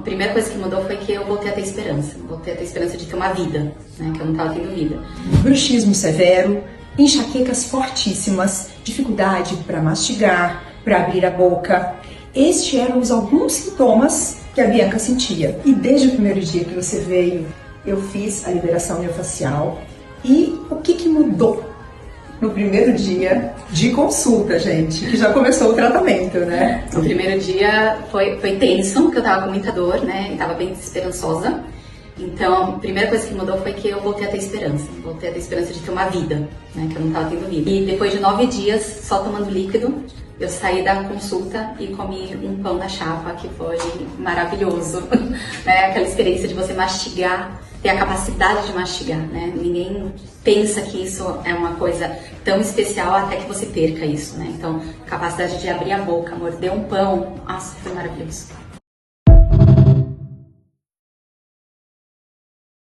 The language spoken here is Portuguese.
primeira coisa que mudou foi que eu voltei a ter esperança. Voltei a ter esperança de ter uma vida, né? Que eu não estava tendo vida. Bruxismo severo, enxaquecas fortíssimas, dificuldade para mastigar, para abrir a boca. Estes eram alguns sintomas que a Bianca sentia. E desde o primeiro dia que você veio, eu fiz a liberação miofascial. E o que mudou no primeiro dia de consulta, gente? Que já começou o tratamento, né? O primeiro dia foi tenso, porque eu tava com muita dor, né? E tava bem desesperançosa. Então, a primeira coisa que mudou foi que eu voltei a ter esperança. Voltei a ter esperança de ter uma vida, né? Que eu não tava tendo vida. E depois de 9 dias, só tomando líquido, eu saí da consulta e comi um pão na chapa, que foi maravilhoso, né? Aquela experiência de você mastigar, ter a capacidade de mastigar, né? Ninguém pensa que isso é uma coisa tão especial até que você perca isso, né? Então, a capacidade de abrir a boca, morder um pão, nossa, foi maravilhoso.